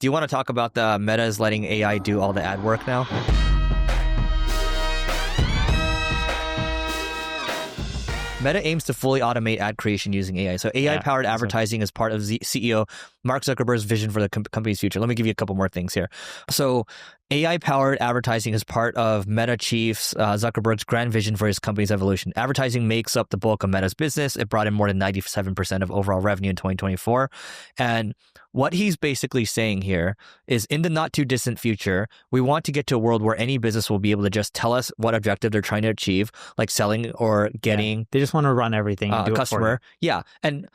Do you want to talk about the Meta is letting AI do all the ad work now? Meta aims to fully automate ad creation using AI. So AI-powered advertising is part of CEO Mark Zuckerberg's vision for the company's future. Let me give you a couple more things here. So AI-powered advertising is part of Meta Chief Zuckerberg's grand vision for his company's evolution. Advertising makes up the bulk of Meta's business. It brought in more than 97% of overall revenue in 2024. And what he's basically saying here is in the not too distant future, we want to get to a world where any business will be able to just tell us what objective they're trying to achieve, like selling or getting. Yeah. They just want to run everything and do customer. It for you. Yeah. And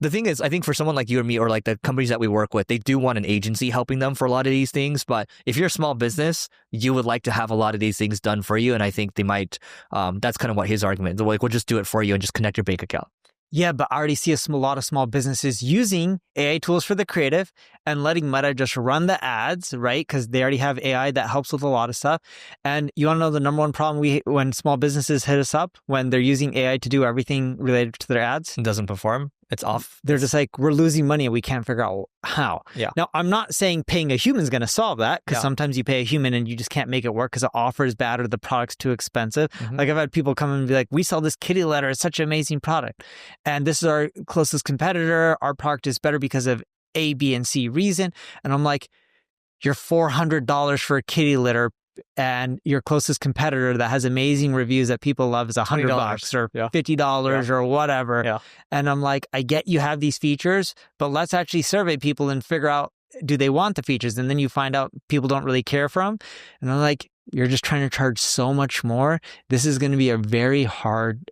the thing is, I think for someone like you or me, or like the companies that we work with, they do want an agency helping them for a lot of these things. But if you're a small business, you would like to have a lot of these things done for you. And I think they might, that's kind of what his argument is. Like, we'll just do it for you and just connect your bank account. Yeah, but I already see a lot of small businesses using AI tools for the creative and letting Meta just run the ads, right? Because they already have AI that helps with a lot of stuff. And you want to know the number one problem when small businesses hit us up when they're using AI to do everything related to their ads? It doesn't perform. It's off. They're just like, we're losing money and we can't figure out how. Yeah. Now, I'm not saying paying a human is going to solve that, because sometimes you pay a human and you just can't make it work because the offer is bad or the product's too expensive. Mm-hmm. Like I've had people come and be like, we sell this kitty litter. It's such an amazing product. And this is our closest competitor. Our product is better because of A, B, and C reason. And I'm like, you're $400 for a kitty litter, and your closest competitor that has amazing reviews that people love is $100 or $50 or whatever. Yeah. And I'm like, I get you have these features, but let's actually survey people and figure out, do they want the features? And then you find out people don't really care for them. And I'm like, you're just trying to charge so much more. This is going to be a very hard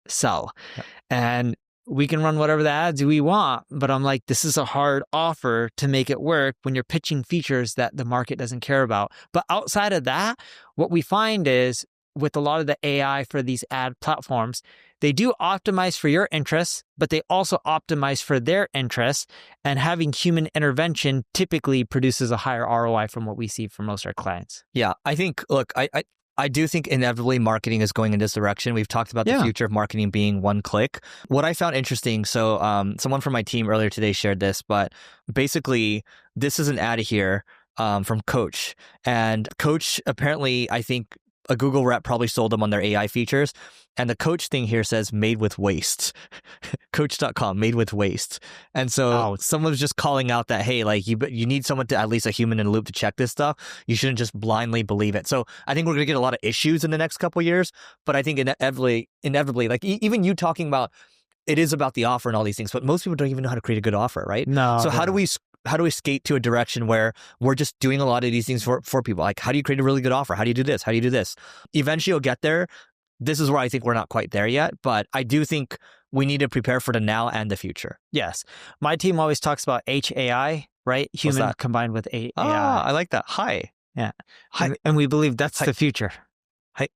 sell. Yeah. And we can run whatever the ads we want, but I'm like, this is a hard offer to make it work when you're pitching features that the market doesn't care about. But outside of that, what we find is with a lot of the AI for these ad platforms, they do optimize for your interests, but they also optimize for their interests. And having human intervention typically produces a higher ROI from what we see from most of our clients. Yeah, I think, look, I do think inevitably marketing is going in this direction. We've talked about the future of marketing being one click. What I found interesting, so someone from my team earlier today shared this, but basically this is an ad here from Coach. And Coach, apparently, I think a Google rep probably sold them on their AI features. And the Coach thing here says made with waste. Coach.com, made with waste. And so someone's just calling out that, hey, like you need someone to, at least a human in the loop, to check this stuff. You shouldn't just blindly believe it. So I think we're going to get a lot of issues in the next couple of years. But I think inevitably, like even you talking about, it is about the offer and all these things, but most people don't even know how to create a good offer, right? No. So how do we skate to a direction where we're just doing a lot of these things for people? Like, how do you create a really good offer? How do you do this? How do you do this? Eventually you'll get there. This is where I think we're not quite there yet, but I do think we need to prepare for the now and the future. Yes. My team always talks about HAI, right? Human combined with AI. Ah, I like that. Hi. Yeah. Hi. And we believe that's the future. Hi.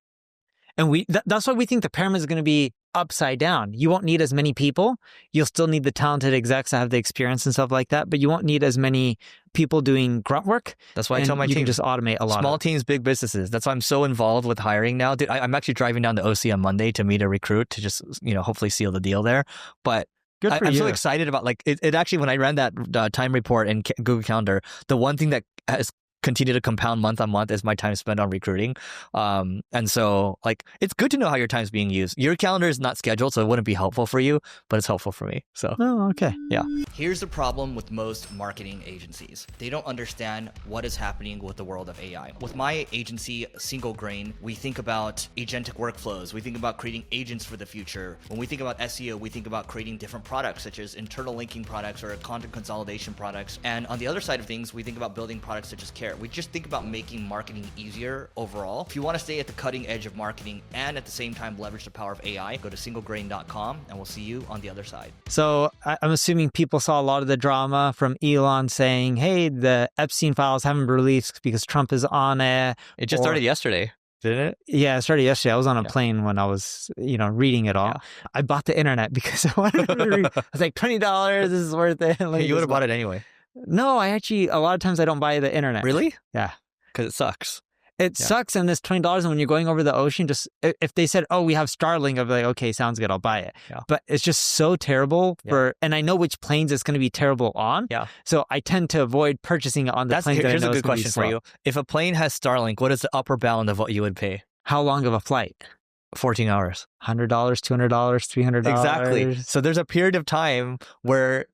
And that's why we think the pyramid is going to be upside down. You won't need as many people. You'll still need the talented execs that have the experience and stuff like that, but you won't need as many people doing grunt work. That's why I tell my team, you can just automate a lot. Small teams, big businesses. That's why I'm so involved with hiring now. Dude, I'm actually driving down to OC on Monday to meet a recruit to just, hopefully seal the deal there. But I'm so excited about, like, it actually, when I ran that time report in Google Calendar, the one thing that has continue to compound month on month is my time spent on recruiting. And so, like, it's good to know how your time's being used. Your calendar is not scheduled, so it wouldn't be helpful for you, but it's helpful for me. So, okay. Yeah. Here's the problem with most marketing agencies. They don't understand what is happening with the world of AI. With my agency, Single Grain, we think about agentic workflows. We think about creating agents for the future. When we think about SEO, we think about creating different products, such as internal linking products or content consolidation products. And on the other side of things, we think about building products such as Care. We just think about making marketing easier overall. If you want to stay at the cutting edge of marketing and at the same time leverage the power of AI, go to singlegrain.com and we'll see you on the other side. So I'm assuming people saw a lot of the drama from Elon saying, hey, the Epstein files haven't been released because Trump is on it. It just started yesterday. Didn't it? Yeah, it started yesterday. I was on a plane when I was, reading it all. Yeah. I bought the internet because I wanted to read. I was like, $20, this is worth it. Like, you would have bought it anyway. No, a lot of times I don't buy the internet. Really? Yeah. Because it sucks. It sucks in this $20, and when you're going over the ocean, just if they said, oh, we have Starlink, I'd be like, okay, sounds good, I'll buy it. Yeah. But it's just so terrible and I know which planes it's going to be terrible on. Yeah. So I tend to avoid purchasing it on the planes. Here's a good question for you. If a plane has Starlink, what is the upper bound of what you would pay? How long of a flight? 14 hours. $100, $200, $300. Exactly. So there's a period of time where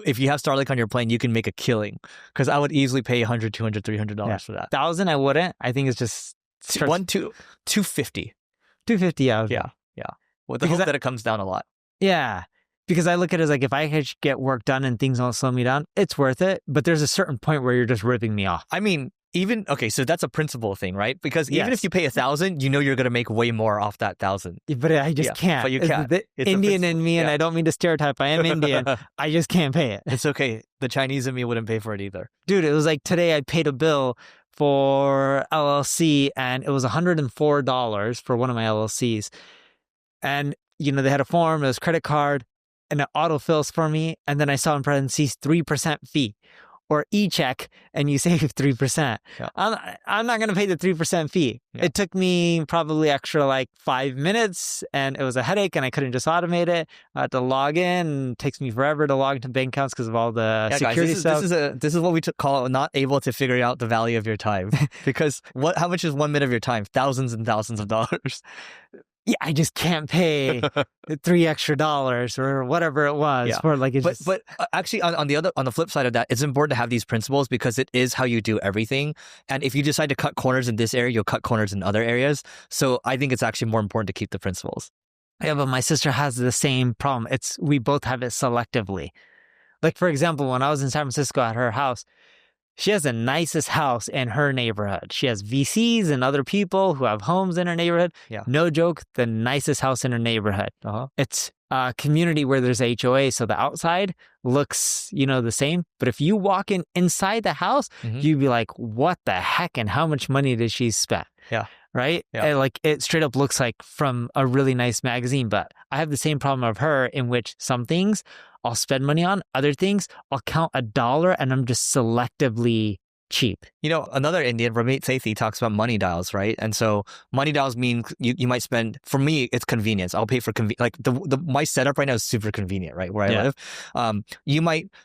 if you have Starlink on your plane, you can make a killing. Because I would easily pay $100, $200, $300 for that. 1,000, I wouldn't. I think it's just $250. $250 Yeah. With the hope that it comes down a lot. Yeah. Because I look at it as like, if I could get work done and things don't slow me down, it's worth it. But there's a certain point where you're just ripping me off. I mean, so that's a principle thing, right? Because even if you pay 1,000, you know you're going to make way more off that 1,000. But I just can't. But you can't. The Indian in me, and I don't mean to stereotype, I am Indian. I just can't pay it. It's okay. The Chinese in me wouldn't pay for it either. Dude, it was like today I paid a bill for LLC, and it was $104 for one of my LLCs. And, they had a form, it was credit card, and it autofills for me. And then I saw in parentheses 3% fee. Or e-check, and you save 3%. Yeah. I'm not going to pay the 3% fee. Yeah. It took me probably extra like 5 minutes, and it was a headache, and I couldn't just automate it. I had to log in, and it takes me forever to log into bank accounts because of all the security stuff. This is what we call not able to figure out the value of your time. Because how much is 1 minute of your time? Thousands and thousands of dollars. Yeah, I just can't pay $3 extra or whatever it was for like it. But actually, on the flip side of that, it's important to have these principles because it is how you do everything. And if you decide to cut corners in this area, you'll cut corners in other areas. So I think it's actually more important to keep the principles. Yeah, but my sister has the same problem. We both have it selectively. Like for example, when I was in San Francisco at her house, she has the nicest house in her neighborhood. She has VCs and other people who have homes in her neighborhood. Yeah. No joke, the nicest house in her neighborhood. It's a community where there's HOA, so the outside looks, the same. But if you walk inside the house, you'd be like, what the heck and how much money did she spend? Yeah. Right? Yeah. And like it straight up looks like from a really nice magazine. But I have the same problem of her in which some things I'll spend money on, other things I'll count $1 and I'm just selectively cheap. Another Indian, Ramit Sethi, talks about money dials, right? And so money dials mean you might spend, for me, it's convenience. I'll pay for like my setup right now is super convenient, right? Where I live.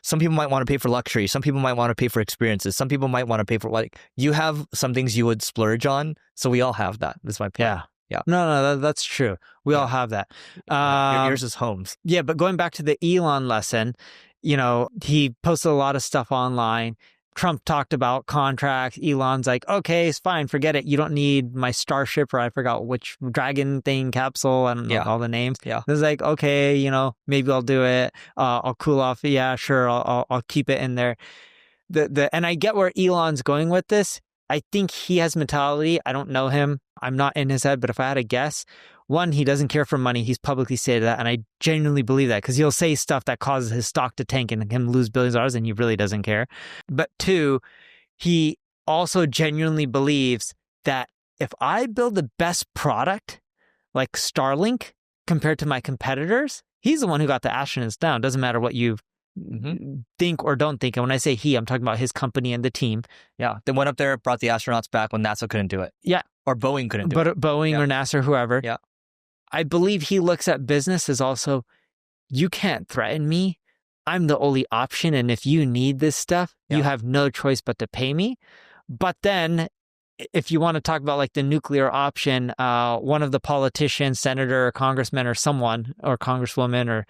Some people might want to pay for luxury. Some people might want to pay for experiences. Some people might want to pay for you have some things you would splurge on. So we all have that. That's my point. Yeah. Yeah. No, that's true. We all have that. Yours is homes. Yeah, but going back to the Elon lesson, he posted a lot of stuff online. Trump talked about contracts. Elon's like, okay, it's fine. Forget it. You don't need my Starship, or I forgot which dragon thing capsule. I don't know all the names. Yeah. It's like, okay, maybe I'll do it. I'll cool off. Yeah, sure. I'll keep it in there. And I get where Elon's going with this. I think he has mentality. I don't know him. I'm not in his head, but if I had to guess, one, he doesn't care for money. He's publicly stated that, and I genuinely believe that because he'll say stuff that causes his stock to tank and him lose billions of dollars, and he really doesn't care. But two, he also genuinely believes that if I build the best product, like Starlink, compared to my competitors, he's the one who got the astronauts down. Doesn't matter what you think or don't think. And when I say he, I'm talking about his company and the team. Yeah. They went up there, brought the astronauts back when NASA couldn't do it. Yeah. Or Boeing couldn't do it. Boeing or NASA or whoever. Yeah. I believe he looks at business as also, you can't threaten me. I'm the only option. And if you need this stuff, you have no choice but to pay me. But then if you want to talk about like the nuclear option, one of the politicians, senator or congressman or someone or congresswoman or,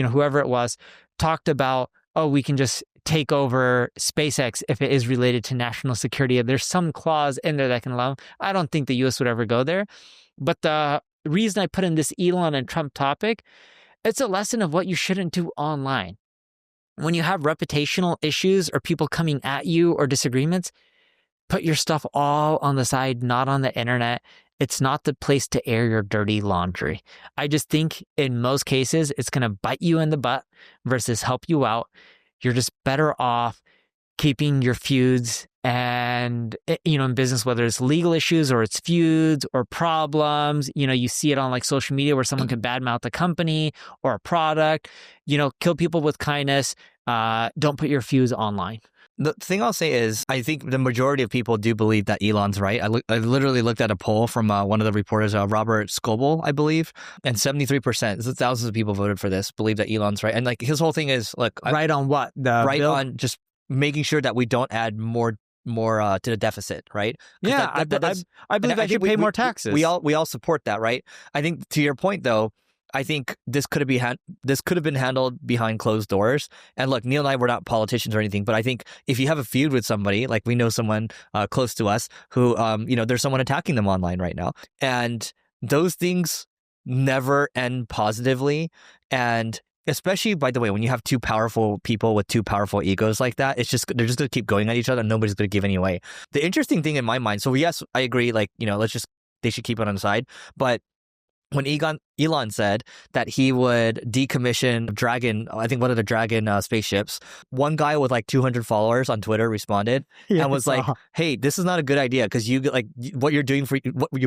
whoever it was, talked about, we can just take over SpaceX if it is related to national security. There's some clause in there that can allow. I don't think the U.S. would ever go there. But the reason I put in this Elon and Trump topic, it's a lesson of what you shouldn't do online. When you have reputational issues or people coming at you or disagreements, put your stuff all on the side, not on the internet. It's not the place to air your dirty laundry. I just think in most cases, it's going to bite you in the butt versus help you out. You're just better off keeping your feuds and, in business, whether it's legal issues or it's feuds or problems, you see it on like social media where someone can badmouth a company or a product, kill people with kindness. Don't put your feuds online. The thing I'll say is, I think the majority of people do believe that Elon's right. I literally looked at a poll from one of the reporters, Robert Scoble, I believe, and 73%, so thousands of people voted for this, believe that Elon's right. And like his whole thing is, look, right on what? On just making sure that we don't add more to the deficit, right? Yeah, I believe I should pay more taxes. We all support that, right? I think to your point though, I think this could have been handled behind closed doors. And look, Neil and I were not politicians or anything, but I think if you have a feud with somebody, like we know someone close to us who, there's someone attacking them online right now, and those things never end positively. And especially, by the way, when you have two powerful people with two powerful egos like that, they're just going to keep going at each other and nobody's going to give any away. The interesting thing in my mind, so yes, I agree, like, they should keep it on the side. But when Elon said that he would decommission Dragon, I think one of the Dragon spaceships, one guy with like 200 followers on Twitter responded and was like, "Hey, this is not a good idea because what you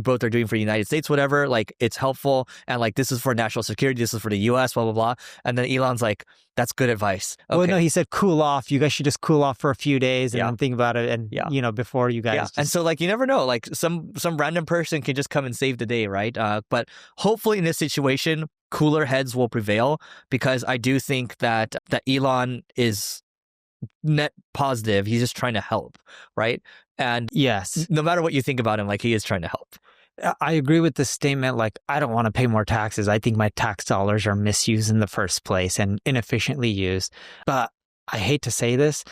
both are doing for the United States, whatever. Like, it's helpful, and like this is for national security, this is for the U.S. Blah blah blah." And then Elon's like, "That's good advice." Okay. Well, no, he said cool off. You guys should just cool off for a few days and then think about it. And before you guys, and so like you never know, like some random person can just come and save the day, right? But hopefully in this situation, cooler heads will prevail, because I do think that Elon is net positive. He's just trying to help, right? And yes, no matter what you think about him, like he is trying to help. I agree with the statement. Like, I don't want to pay more taxes. I think my tax dollars are misused in the first place and inefficiently used. But I hate to say this,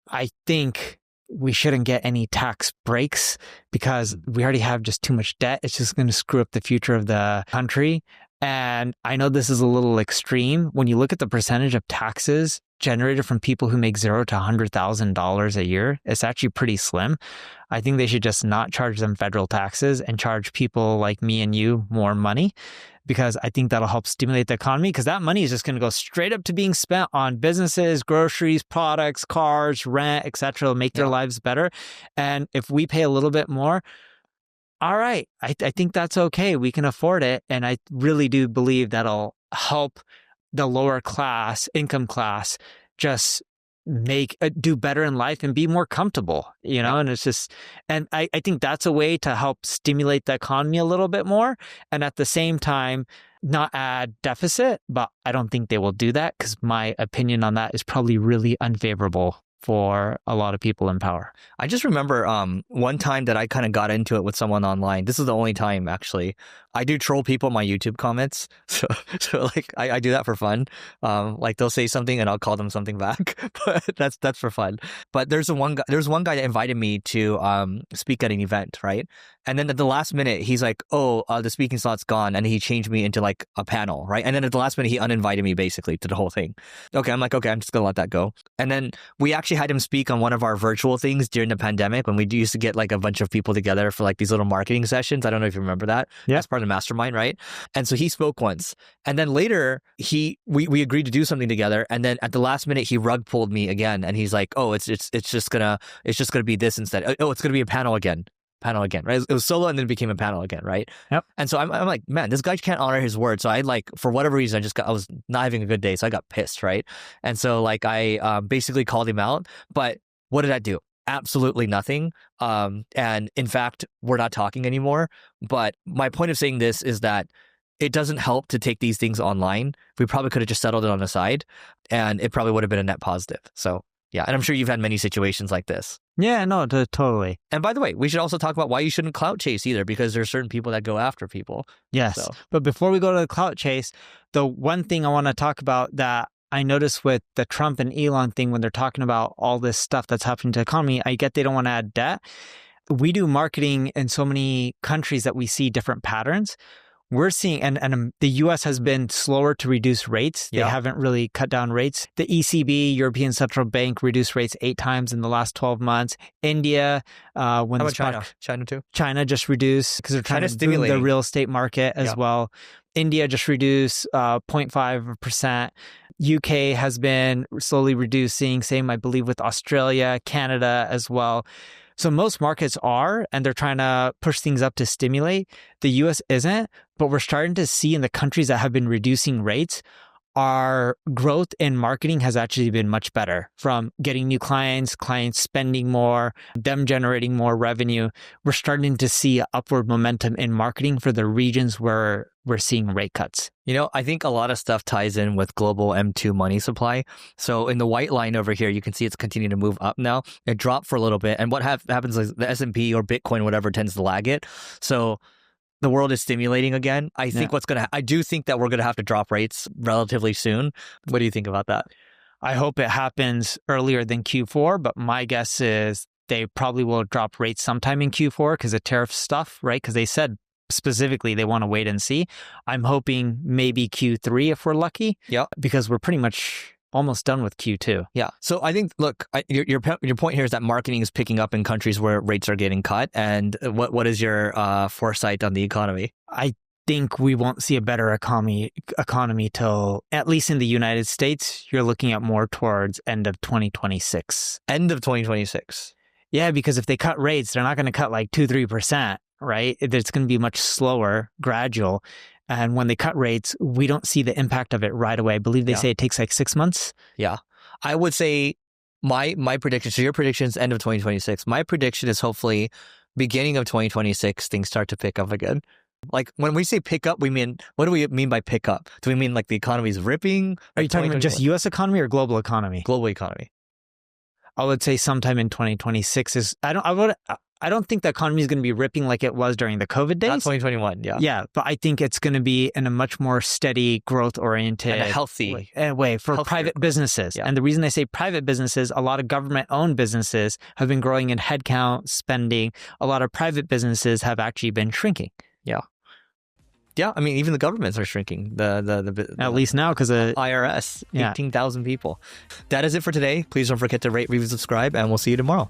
I think we shouldn't get any tax breaks because we already have just too much debt. It's just going to screw up the future of the country. And I know this is a little extreme. When you look at the percentage of taxes generated from people who make $0 to $100,000 a year, it's actually pretty slim. I think they should just not charge them federal taxes and charge people like me and you more money, because I think that'll help stimulate the economy, because that money is just going to go straight up to being spent on businesses, groceries, products, cars, rent, etc. It'll make their lives better. And if we pay a little bit more, all right, I think that's okay. We can afford it. And I really do believe that'll help the lower class, income class, just do better in life and be more comfortable, and it's just, and I think that's a way to help stimulate the economy a little bit more. And at the same time, not add deficit, but I don't think they will do that, because my opinion on that is probably really unfavorable for a lot of people in power. I just remember one time that I kind of got into it with someone online. This is the only time, actually. I do troll people in my YouTube comments. So like I do that for fun. Like they'll say something and I'll call them something back. But that's for fun. But there's one guy that invited me to speak at an event, right? And then at the last minute, he's like, "Oh, the speaking slot's gone," and he changed me into like a panel, right? And then at the last minute, he uninvited me basically to the whole thing. Okay, I'm like, okay, I'm just gonna let that go. And then we actually had him speak on one of our virtual things during the pandemic when we used to get like a bunch of people together for like these little marketing sessions. I don't know if you remember that. Yeah, that's part of the mastermind, right? And so he spoke once, and then later we agreed to do something together. And then at the last minute, he rug pulled me again, and he's like, "Oh, it's just gonna be this instead. Oh, it's gonna be a panel again." Right? It was solo and then it became a panel again, right? Yep. And so I'm like, man, this guy can't honor his word. So I like, for whatever reason, I was not having a good day. So I got pissed, right? And so like I basically called him out. But what did I do? Absolutely nothing. And in fact, we're not talking anymore. But my point of saying this is that it doesn't help to take these things online. We probably could have just settled it on the side, and it probably would have been a net positive. So yeah, and I'm sure you've had many situations like this. Yeah, no, totally. And by the way, we should also talk about why you shouldn't clout chase either, because there's certain people that go after people. Yes. So. But before we go to the clout chase, the one thing I want to talk about that I noticed with the Trump and Elon thing, when they're talking about all this stuff that's happening to the economy, I get they don't want to add debt. We do marketing in so many countries that we see different patterns. We're seeing, and the U.S. has been slower to reduce rates. They haven't really cut down rates. The ECB, European Central Bank, reduced rates 8 times in the last 12 months. India, How about China? China too? China just reduced because they're trying to boom the real estate market as well. India just reduced 0.5%. UK has been slowly reducing. Same, I believe, with Australia, Canada as well. So most markets are, and they're trying to push things up to stimulate. The US isn't, but we're starting to see in the countries that have been reducing rates, our growth in marketing has actually been much better, from getting new clients, clients spending more, them generating more revenue. We're starting to see upward momentum in marketing for the regions where we're seeing rate cuts. You know, I think a lot of stuff ties in with global M2 money supply. So in the white line over here, you can see it's continuing to move up now. It dropped for a little bit. And what happens is the S&P or Bitcoin, whatever, tends to lag it. So the world is stimulating again. I think I do think that we're going to have to drop rates relatively soon. What do you think about that? I hope it happens earlier than Q4, but my guess is they probably will drop rates sometime in Q4 because of tariff stuff, right? Because they said specifically they want to wait and see. I'm hoping maybe Q3 if we're lucky. Yeah. Because we're pretty much almost done with Q2. Yeah. So I think, look, your point here is that marketing is picking up in countries where rates are getting cut. And what is your foresight on the economy? I think we won't see a better economy till, at least in the United States, you're looking at more towards end of 2026. End of 2026. Yeah, because if they cut rates, they're not going to cut like 2-3%, right? It's going to be much slower, gradual. And when they cut rates, we don't see the impact of it right away. I believe they say it takes like 6 months. Yeah. I would say my prediction, so your prediction is end of 2026. My prediction is hopefully beginning of 2026, things start to pick up again. Like when we say pick up, what do we mean by pick up? Do we mean like the economy's ripping? Are you talking about just U.S. economy or global economy? Global economy. I would say sometime in 2026 is, I don't think the economy is going to be ripping like it was during the COVID days. Not 2021, yeah. Yeah, but I think it's going to be in a much more steady, growth-oriented and a healthy way for private businesses. Yeah. And the reason I say private businesses, a lot of government-owned businesses have been growing in headcount, spending. A lot of private businesses have actually been shrinking. Yeah. Yeah, I mean, even the governments are shrinking. At least now, because of IRS, 18,000 people. That is it for today. Please don't forget to rate, review, subscribe, and we'll see you tomorrow.